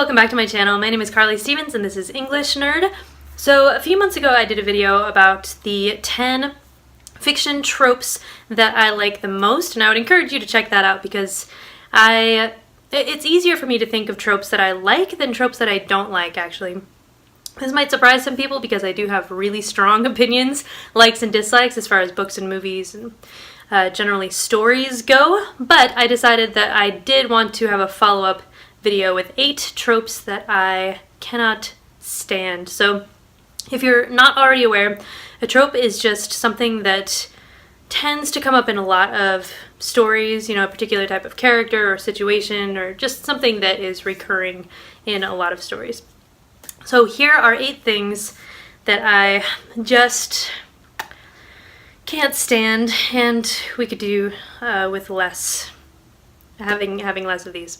welcome back to my channel. My name is Carly Stevens and this is English Nerd. So a few months ago I did a video about the 10 fiction tropes that I like the most, and I would encourage you to check that out because it's easier for me to think of tropes that I like than tropes that I don't like, actually. This might surprise some people because I do have really strong opinions, likes and dislikes as far as books and movies and generally stories go, but I decided that I did want to have a follow-up video with 8 tropes that I cannot stand. So if you're not already aware, a trope is just something that tends to come up in a lot of stories, a particular type of character or situation, or just something that is recurring in a lot of stories. So here are 8 things that I just can't stand, and we could do with less, having less of these.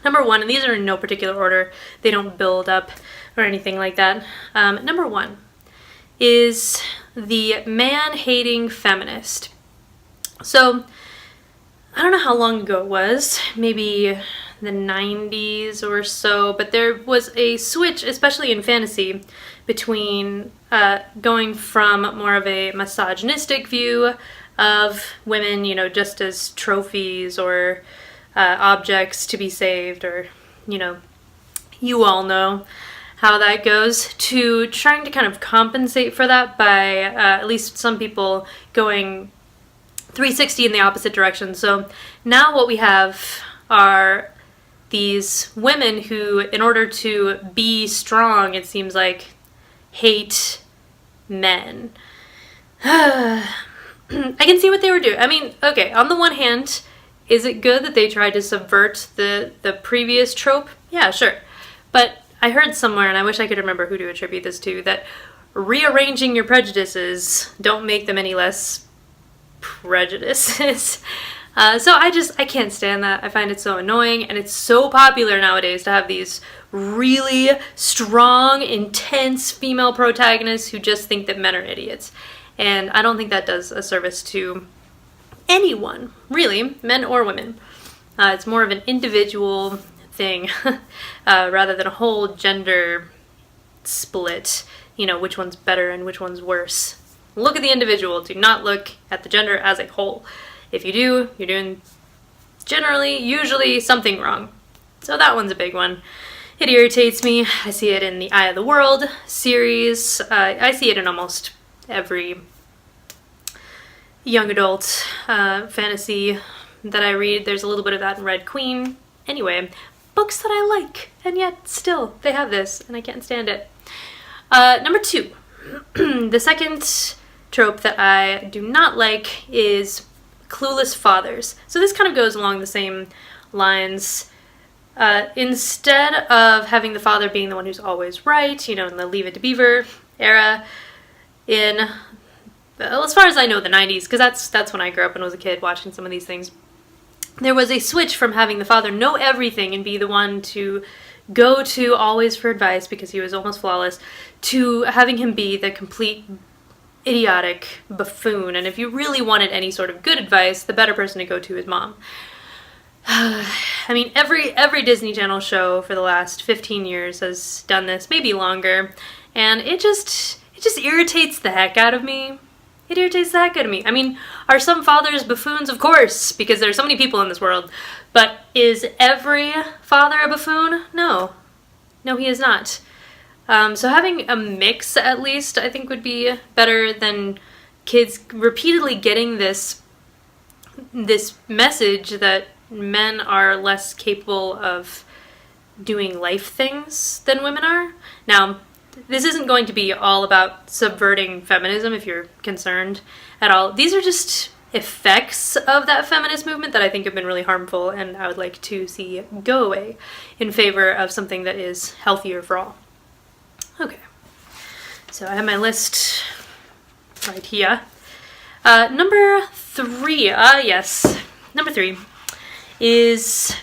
Number 1, and these are in no particular order, they don't build up or anything like that. Number 1 is the man-hating feminist. So, I don't know how long ago it was, maybe the 90s or so, but there was a switch, especially in fantasy, between going from more of a misogynistic view of women, just as trophies or objects to be saved, or, you all know how that goes, to trying to kind of compensate for that by at least some people going 360 in the opposite direction. So now what we have are these women who, in order to be strong, it seems like, hate men. I can see what they were doing. I mean, okay, on the one hand, is it good that they tried to subvert the previous trope? Yeah, sure. But I heard somewhere, and I wish I could remember who to attribute this to, that rearranging your prejudices don't make them any less prejudices. So I can't stand that. I find it so annoying, and it's so popular nowadays to have these really strong, intense female protagonists who just think that men are idiots. And I don't think that does a service to anyone, really, men or women. It's more of an individual thing rather than a whole gender split, which one's better and which one's worse. Look at the individual, do not look at the gender as a whole. If you do, you're doing usually something wrong. So that one's a big one. It irritates me. I see it in the Eye of the World series. I see it in almost every young adult fantasy that I read. There's a little bit of that in Red Queen. Anyway, books that I like, and yet still they have this, and I can't stand it. Number 2, the second trope that I do not like is Clueless Fathers. So this kind of goes along the same lines. Instead of having the father being the one who's always right, in the Leave It to Beaver era, well, as far as I know, the 90s, because that's when I grew up and was a kid watching some of these things, there was a switch from having the father know everything and be the one to go to always for advice because he was almost flawless, to having him be the complete idiotic buffoon. And if you really wanted any sort of good advice, the better person to go to is mom. I mean, every Disney Channel show for the last 15 years has done this, maybe longer, and it just irritates the heck out of me. It irritates the heck out of me. I mean, are some fathers buffoons? Of course, because there's so many people in this world. But is every father a buffoon? No. No, he is not. So having a mix, at least, I think would be better than kids repeatedly getting this message that men are less capable of doing life things than women are. Now, this isn't going to be all about subverting feminism, if you're concerned at all. These are just effects of that feminist movement that I think have been really harmful, and I would like to see go away in favor of something that is healthier for all. Okay, so I have my list right here. Number 3, number 3 is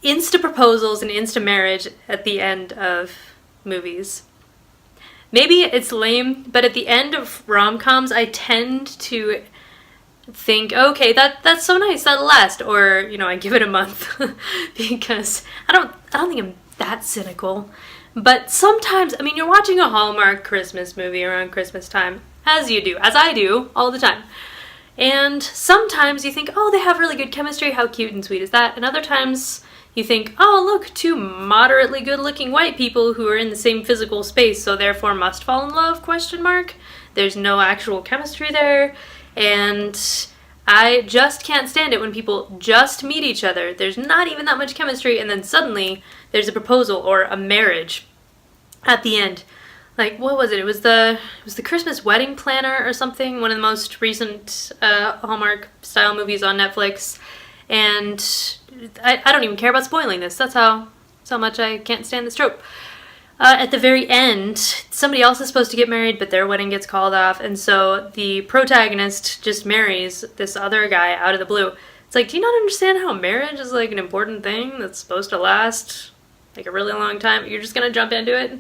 insta proposals and insta marriage at the end of movies. Maybe it's lame, but at the end of rom-coms, I tend to think, okay, that's so nice, that'll last, or, I give it a month, because I I don't think I'm that cynical. But sometimes, I mean, you're watching a Hallmark Christmas movie around Christmas time, as you do, as I do, all the time. And sometimes you think, oh, they have really good chemistry, how cute and sweet is that? And other times you think, oh, look, two moderately good-looking white people who are in the same physical space, so therefore must fall in love, question mark? There's no actual chemistry there, and I just can't stand it when people just meet each other. There's not even that much chemistry, and then suddenly there's a proposal or a marriage at the end. Like, what was it? It was the Christmas Wedding Planner or something, one of the most recent Hallmark-style movies on Netflix. And I don't even care about spoiling this. That's how much I can't stand this trope. At the very end, somebody else is supposed to get married, but their wedding gets called off, and so the protagonist just marries this other guy out of the blue. It's like, do you not understand how marriage is like an important thing that's supposed to last like a really long time? You're just gonna jump into it?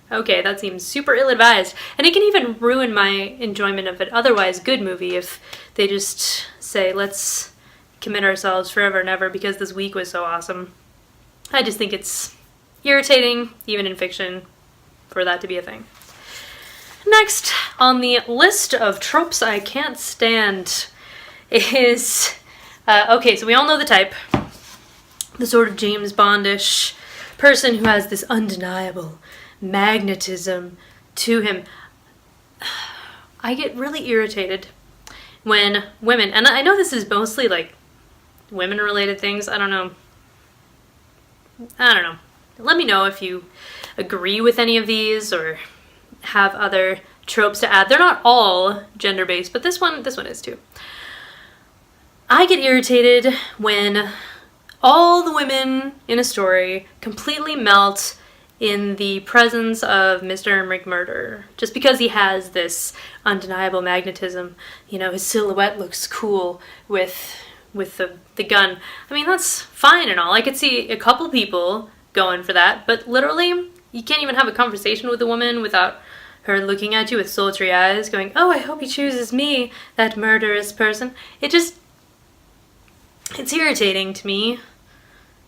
Okay, that seems super ill-advised. And it can even ruin my enjoyment of an otherwise good movie if they just say, let's commit ourselves forever and ever because this week was so awesome. I just think it's irritating, even in fiction, for that to be a thing. Next on the list of tropes I can't stand is, okay, so we all know the type. The sort of James Bondish person who has this undeniable magnetism to him. I get really irritated when women, and I know this is mostly like women related things, I don't know. Let me know if you agree with any of these or have other tropes to add. They're not all gender based, but this one is too. I get irritated when all the women in a story completely melt in the presence of Mr. McMurder, just because he has this undeniable magnetism. You know, his silhouette looks cool with the gun. I mean, that's fine and all. I could see a couple people going for that, but literally, you can't even have a conversation with a woman without her looking at you with sultry eyes, going, oh, I hope he chooses me, that murderous person. It's irritating to me.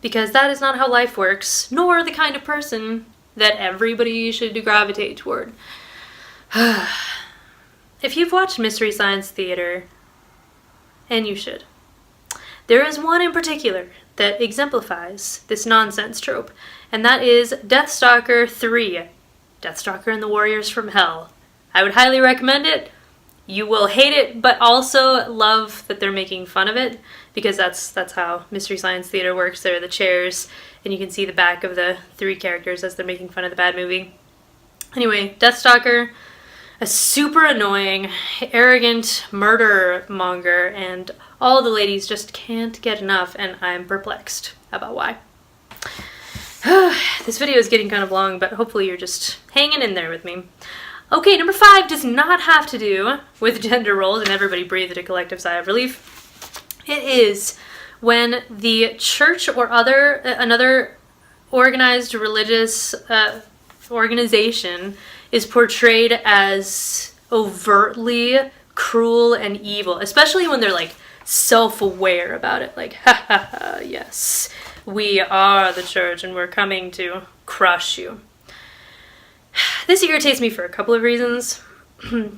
Because that is not how life works, nor the kind of person that everybody should gravitate toward. If you've watched Mystery Science Theater, and you should, there is one in particular that exemplifies this nonsense trope, and that is Deathstalker 3, Deathstalker and the Warriors from Hell. I would highly recommend it. You will hate it, but also love that they're making fun of it, because that's how Mystery Science Theater works. There are the chairs, and you can see the back of the three characters as they're making fun of the bad movie. Anyway, Deathstalker, a super annoying, arrogant murder monger, and all the ladies just can't get enough, and I'm perplexed about why. This video is getting kind of long, but hopefully you're just hanging in there with me. Okay, number 5 does not have to do with gender roles, and everybody breathed a collective sigh of relief. It is when the church or another organized religious organization is portrayed as overtly cruel and evil, especially when they're like self-aware about it, like, ha ha ha, yes, we are the church and we're coming to crush you. This irritates me for a couple of reasons.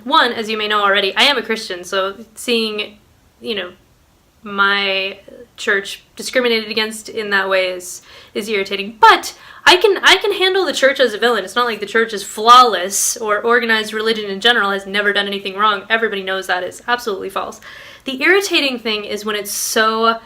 One, as you may know already, I am a Christian, so seeing, my church discriminated against in that way is irritating. But I can handle the church as a villain. It's not like the church is flawless, or organized religion in general has never done anything wrong. Everybody knows that is absolutely false. The irritating thing is when it's so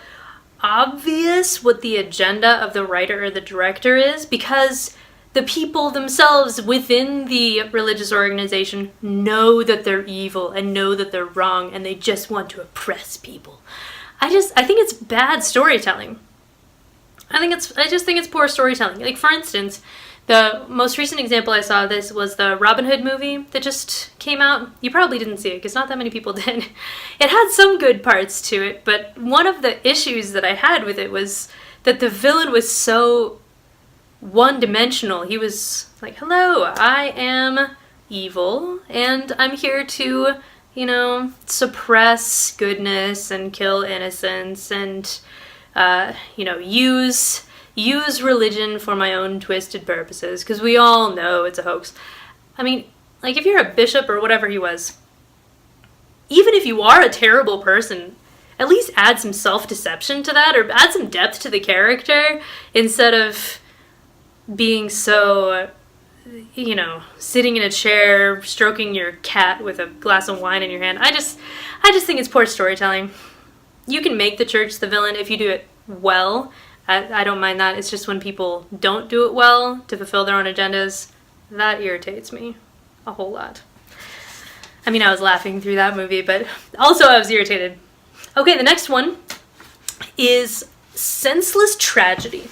obvious what the agenda of the writer or the director is, because the people themselves within the religious organization know that they're evil and know that they're wrong, and they just want to oppress people. I think it's bad storytelling. I just think it's poor storytelling. Like, for instance, the most recent example I saw of this was the Robin Hood movie that just came out. You probably didn't see it because not that many people did. It had some good parts to it, but one of the issues that I had with it was that the villain was so one-dimensional. He was like, hello, I am evil, and I'm here to, suppress goodness and kill innocence and, use use religion for my own twisted purposes, because we all know it's a hoax. I mean, like, if you're a bishop or whatever he was, even if you are a terrible person, at least add some self-deception to that, or add some depth to the character, instead of being so, you know, sitting in a chair, stroking your cat with a glass of wine in your hand. I just think it's poor storytelling. You can make the church the villain if you do it well. I don't mind that. It's just when people don't do it well to fulfill their own agendas, that irritates me a whole lot. I mean, I was laughing through that movie, but also I was irritated. Okay, the next one is Senseless Tragedy.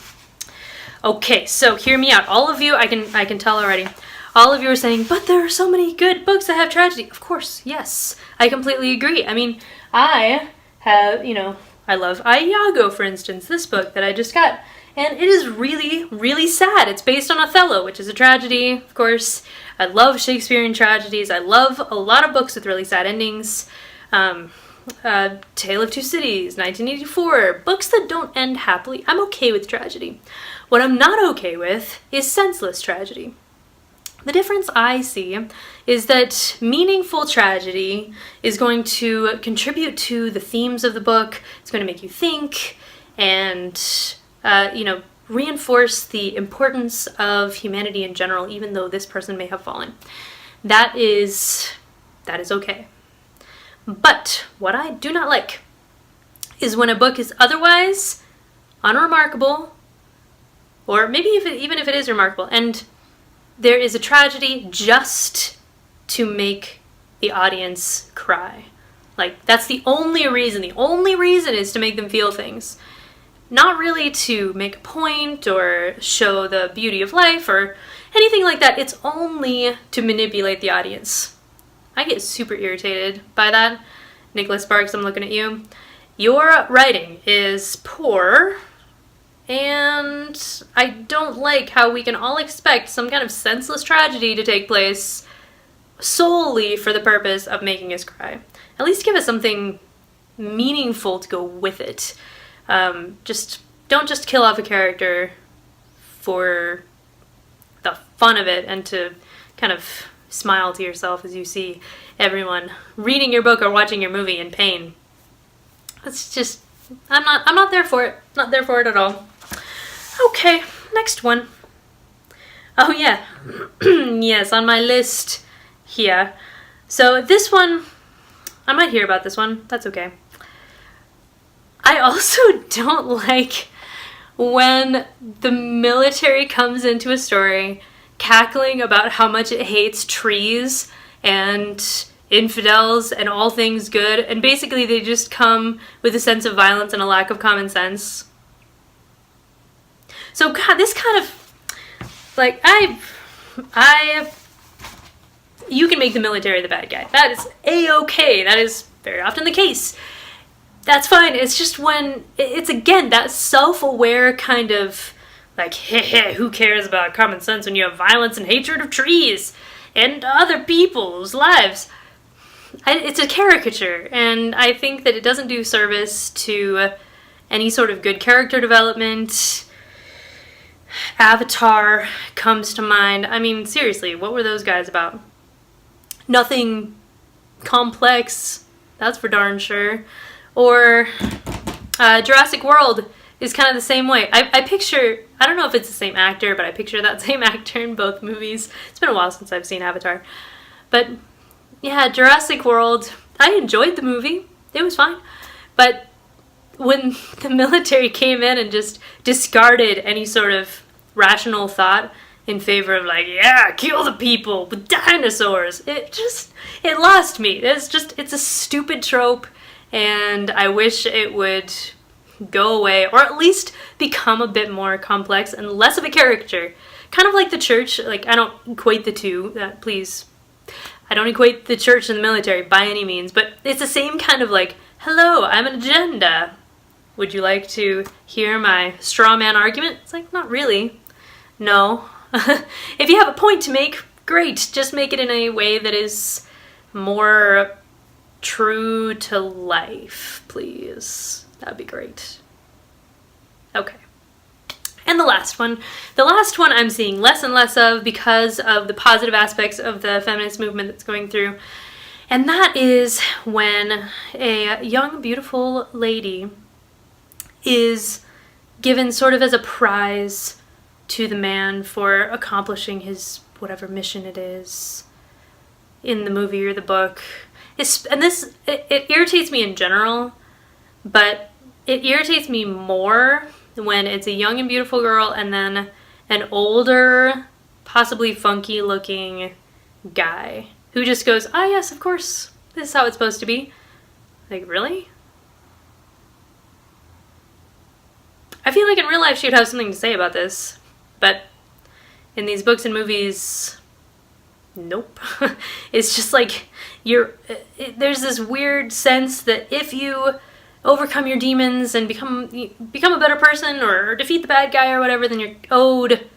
Okay, so hear me out. All of you, I can tell already. All of you are saying, but there are so many good books that have tragedy. Of course, yes. I completely agree. I mean, I have, you know, I love Iago, for instance, this book that I just got. And it is really, really sad. It's based on Othello, which is a tragedy, of course. I love Shakespearean tragedies. I love a lot of books with really sad endings. Tale of Two Cities, 1984. Books that don't end happily. I'm okay with tragedy. What I'm not okay with is senseless tragedy. The difference I see is that meaningful tragedy is going to contribute to the themes of the book. It's going to make you think and, you know, reinforce the importance of humanity in general, even though this person may have fallen. That is okay. But what I do not like is when a book is otherwise unremarkable, or maybe even if it is remarkable, and there is a tragedy just to make the audience cry. Like, that's the only reason. The only reason is to make them feel things. Not really to make a point or show the beauty of life or anything like that. It's only to manipulate the audience. I get super irritated by that. Nicholas Sparks, I'm looking at you. Your writing is poor, and I don't like how we can all expect some kind of senseless tragedy to take place solely for the purpose of making us cry. At least give us something meaningful to go with it. Don't just kill off a character for the fun of it and to kind of smile to yourself as you see everyone reading your book or watching your movie in pain. It's just, I'm not there for it. Not there for it at all. Okay, next one. Oh yeah, yes, on my list here. So this one, I might hear about this one. That's okay. I also don't like when the military comes into a story cackling about how much it hates trees and infidels and all things good, and basically they just come with a sense of violence and a lack of common sense. So God, this kind of, like, you can make the military the bad guy. That is a-okay. That is very often the case. That's fine. It's just when, it's again, that self-aware kind of, like, who cares about common sense when you have violence and hatred of trees and other people's lives? It's a caricature, and I think that it doesn't do service to any sort of good character development. Avatar comes to mind. I mean, seriously, what were those guys about? Nothing complex, that's for darn sure. Or Jurassic World is kind of the same way. I picture, I don't know if it's the same actor, but I picture that same actor in both movies. It's been a while since I've seen Avatar. But yeah, Jurassic World, I enjoyed the movie. It was fine. But when the military came in and just discarded any sort of rational thought in favor of, like, yeah, kill the people with dinosaurs, it lost me. It's a stupid trope, and I wish it would go away, or at least become a bit more complex and less of a caricature. Kind of like the church. Like, I don't equate the two, please. I don't equate the church and the military by any means, but it's the same kind of, like, hello, I'm an agenda. Would you like to hear my straw man argument? It's like, not really. No. If you have a point to make, great. Just make it in a way that is more true to life, please. That'd be great. Okay. And the last one I'm seeing less and less of because of the positive aspects of the feminist movement that's going through. And that is when a young, beautiful lady is given sort of as a prize to the man for accomplishing his whatever mission it is in the movie or the book. It irritates me in general, but it irritates me more when it's a young and beautiful girl and then an older, possibly funky looking guy who just goes, "Ah, yes, of course, this is how it's supposed to be." Like, really? I feel like in real life she would have something to say about this, but in these books and movies, nope. It's just like there's this weird sense that if you overcome your demons and become a better person or defeat the bad guy or whatever, then you're owed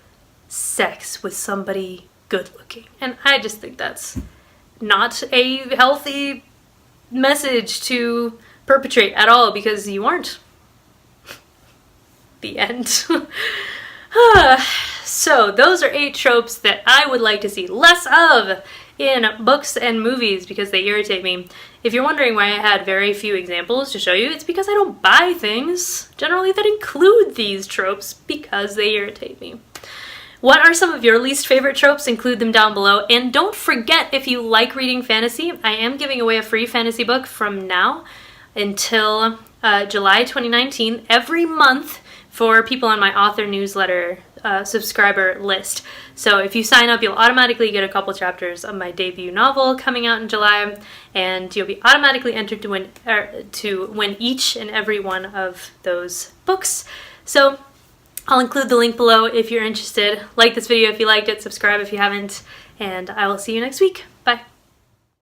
sex with somebody good looking. And I just think that's not a healthy message to perpetrate at all, because you aren't. The end. So those are 8 tropes that I would like to see less of in books and movies because they irritate me. If you're wondering why I had very few examples to show you, it's because I don't buy things generally that include these tropes because they irritate me. What are some of your least favorite tropes? Include them down below. And don't forget, if you like reading fantasy, I am giving away a free fantasy book from now until July 2019 every month for people on my author newsletter subscriber list. So if you sign up, you'll automatically get a couple chapters of my debut novel coming out in July, and you'll be automatically entered to win each and every one of those books. So I'll include the link below if you're interested. Like this video if you liked it, subscribe if you haven't, and I will see you next week. Bye.